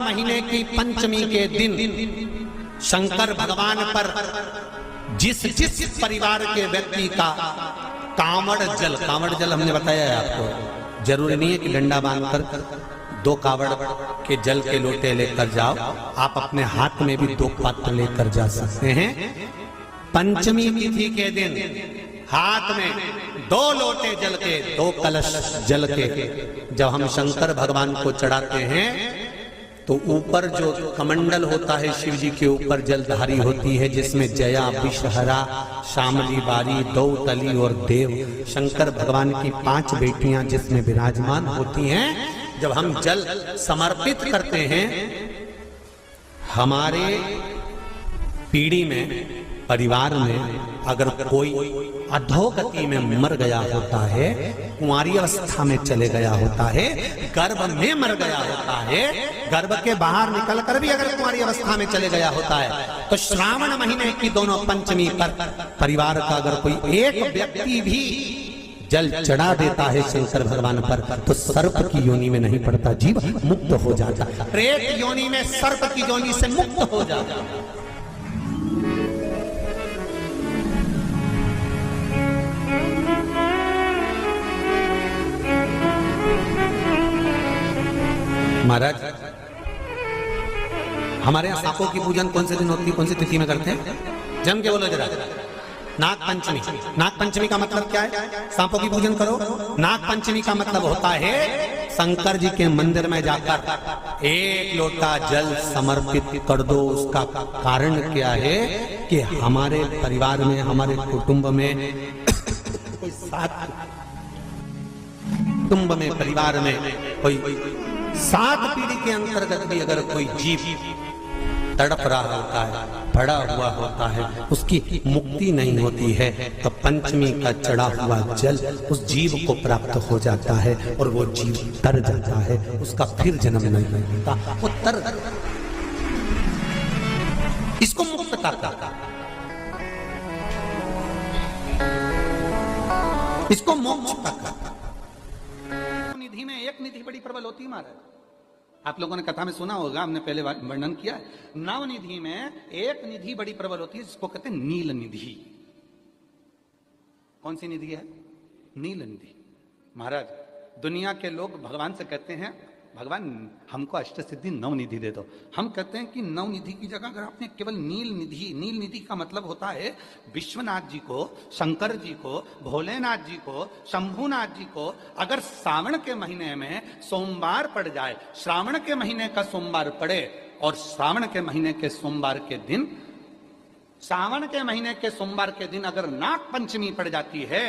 महीने की पंचमी के दिन शंकर भगवान पर जिस जिस परिवार के व्यक्ति का कांवड़ जल हमने बताया है आपको, जरूरी नहीं है कि डंडा बांधकर 2 कावड़ के जल के लोटे लेकर जाओ, आप अपने हाथ में भी 2 पात्र लेकर जा सकते हैं। पंचमी तिथि के दिन हाथ में 2 लोटे जल के, 2 कलश जल के जब हम शंकर भगवान को चढ़ाते हैं तो ऊपर जो कमंडल होता है शिव जी के ऊपर जलधारी होती है, जिसमें जया, विषहरा, शामली, बारी, दौतली और देव शंकर भगवान की 5 बेटियां जिसमें विराजमान होती हैं। जब हम जल समर्पित करते हैं, हमारे पीढ़ी में, परिवार में अगर कोई अधोगति में मर गया होता है, कुंवारी अवस्था में चले गया होता है, गर्भ में मर गया होता है, गर्भ के बाहर निकलकर भी अगर कुंवारी अवस्था में चले गया होता है, तो श्रावण महीने की दोनों पंचमी पर परिवार का अगर कोई एक व्यक्ति भी जल चढ़ा देता है शंकर भगवान पर, तो सर्प की योनि में नहीं पड़ता, जीव मुक्त हो जाता, प्रेत योनि में, सर्प की योनि से मुक्त हो जाता। महाराज, हमारे यहाँ सांपों की पूजन कौन से दिन होती है, कौन सी तिथि में करते हैं? जम के बोलो जरा। नाग पंचमी। नाग पंचमी का मतलब क्या है? सांपों की पूजन करो। नाग पंचमी का मतलब होता है शंकर जी के मंदिर में जाकर 1 लोटा जल समर्पित कर दो। उसका कारण क्या है कि हमारे परिवार में, हमारे कुटुंब में कोई 7 कुटुंब में, परिवार में कोई 7 पीढ़ी के अंतर्गत भी अगर कोई जीव तड़प रहा होता है, पड़ा हुआ होता है, उसकी मुक्ति नहीं होती है, तो पंचमी का चढ़ा हुआ जल उस जीव को प्राप्त हो जाता है और वो जीव तर जाता है, उसका फिर जन्म नहीं होता, वो तर, इसको मुक्तता का, इसको मोक्ष का। निधि में एक निधि बड़ी प्रबल होती है महाराज, आप लोगों ने कथा में सुना होगा, हमने पहले वर्णन किया है। नवनिधि में एक निधि बड़ी प्रबल होती है जिसको कहते हैं नील निधि। कौन सी निधि है? नील निधि। महाराज, दुनिया के लोग भगवान से कहते हैं, भगवान हमको अष्ट सिद्धि नवनिधि दे दो। हम कहते हैं कि नवनिधि की जगह अगर आपने केवल नील निधि का मतलब होता है विश्वनाथ जी को, शंकर जी को, भोलेनाथ जी को, शंभुनाथ जी को अगर श्रावण के महीने में सोमवार पड़ जाए, श्रावण के महीने का सोमवार पड़े और श्रावण के महीने के सोमवार के दिन, श्रावण के महीने के सोमवार के दिन अगर नाग पंचमी पड़ जाती है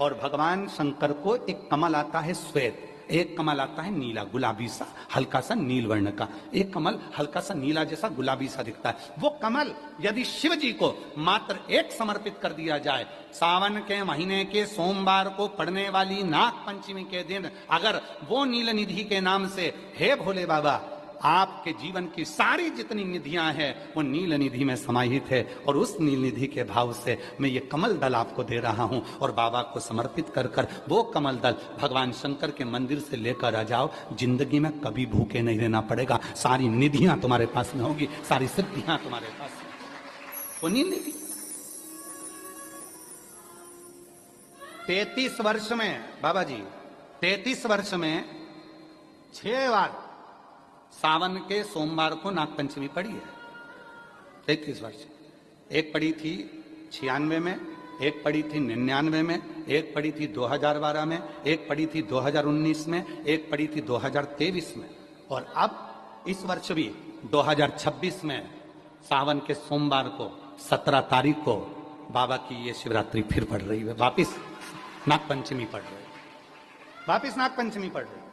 और भगवान शंकर को एक कमल आता है श्वेत, एक कमल आता है नीला, गुलाबी सा, हल्का सा नील वर्ण का, एक कमल हल्का सा नीला जैसा गुलाबी सा दिखता है, वो कमल यदि शिव जी को मात्र एक समर्पित कर दिया जाए, सावन के महीने के सोमवार को पड़ने वाली नाग पंचमी के दिन अगर वो नील निधि के नाम से, हे भोले बाबा, आपके जीवन की सारी जितनी निधियां हैं वो नील निधि में समाहित है, और उस नील निधि के भाव से मैं ये कमल दल आपको दे रहा हूं, और बाबा को समर्पित कर कर वो कमल दल भगवान शंकर के मंदिर से लेकर आ जाओ, जिंदगी में कभी भूखे नहीं रहना पड़ेगा, सारी निधियां तुम्हारे पास में होगी, सारी सिद्धियां तुम्हारे पास में। वो नील निधि 33 वर्ष में, बाबा जी 33 वर्ष में 6 बार सावन के सोमवार को नागपंचमी पड़ी है। 33 वर्ष। एक पड़ी थी 96 में, एक पड़ी थी 99 में, एक पड़ी थी 2012 में, एक पड़ी थी 2019 में, एक पड़ी थी 2023 में, और अब इस वर्ष भी 2026 में सावन के सोमवार को 17 तारीख को बाबा की ये शिवरात्रि फिर पड़ रही है, वापिस नागपंचमी पड़ रही है, वापिस नागपंचमी पड़ रही है।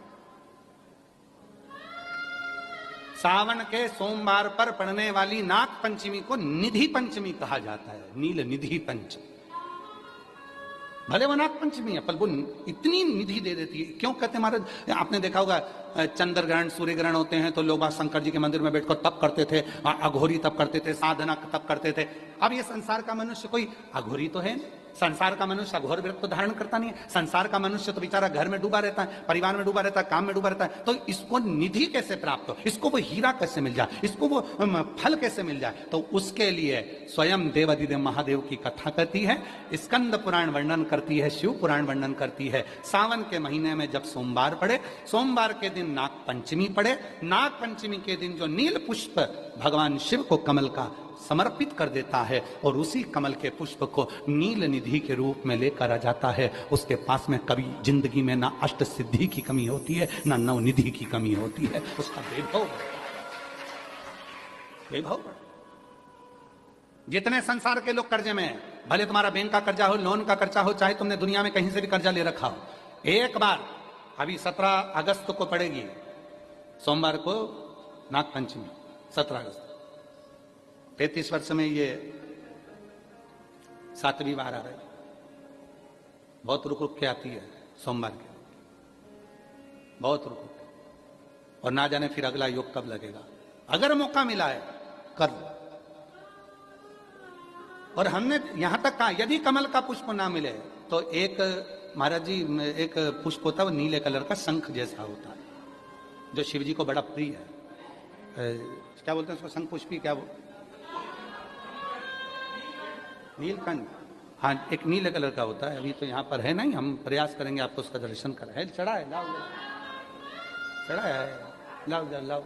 सावन के सोमवार पर पड़ने वाली नाग पंचमी को निधि पंचमी कहा जाता है, नील निधि पंचमी। भले वो नाग पंचमी है पर वो इतनी निधि दे देती है। क्यों कहते हैं महाराज? आपने देखा होगा चंद्र ग्रहण, सूर्य ग्रहण होते हैं तो लोग शंकर जी के मंदिर में बैठकर तप करते थे, अघोरी तप करते थे, साधना तप करते थे। अब ये संसार का मनुष्य कोई अघोरी तो है नहीं, संसार का मनुष्य घोर विरक्त तो धारण करता नहीं है। संसार का मनुष्य तो बेचारा घर में डूबा रहता है, परिवार में डूबा रहता है, काम में डूबा रहता है। तो इसको निधि कैसे प्राप्त हो, इसको वो हीरा कैसे मिल जाए, इसको वो फल कैसे मिल जाए? तो उसके लिए स्वयं देवादिदेव महादेव की कथा करती है, स्कंद पुराण वर्णन करती है, शिव पुराण वर्णन करती है। सावन के महीने में जब सोमवार पड़े, सोमवार के दिन नाग पंचमी पड़े, नाग पंचमी के दिन जो नील पुष्प भगवान शिव को कमल का समर्पित कर देता है और उसी कमल के पुष्प को नील निधि के रूप में लेकर आ जाता है, उसके पास में कभी जिंदगी में ना अष्ट सिद्धि की कमी होती है, ना नवनिधि की कमी होती है। उसका वैभव वैभव। जितने संसार के लोग कर्जे में हैं, भले तुम्हारा बैंक का कर्जा हो, लोन का कर्जा हो, चाहे तुमने दुनिया में कहीं से भी कर्जा ले रखा हो, एक बार अभी 17 अगस्त को पड़ेगी, सोमवार को नागपंचमी, 17 अगस्त, 33 वर्ष में ये 7वीं बार आ रही। बहुत रुक रुक के आती है सोमवार के, बहुत रुक रुक के, और ना जाने फिर अगला योग कब लगेगा। अगर मौका मिला है कर लो। और हमने यहां तक कहा यदि कमल का पुष्प ना मिले तो एक महाराज जी एक पुष्प होता है, वो नीले कलर का शंख जैसा होता है, जो शिव जी को बड़ा प्रिय है। क्या बोलते हैं उसको, शंख पुष्पी, क्या वो नीलकंठ, हाँ, एक नीले कलर का होता है। अभी तो यहाँ पर है नहीं, हम प्रयास करेंगे आपको उसका दर्शन कराए। चढ़ा है, लाओ, चढ़ा है, लाओ लाओ।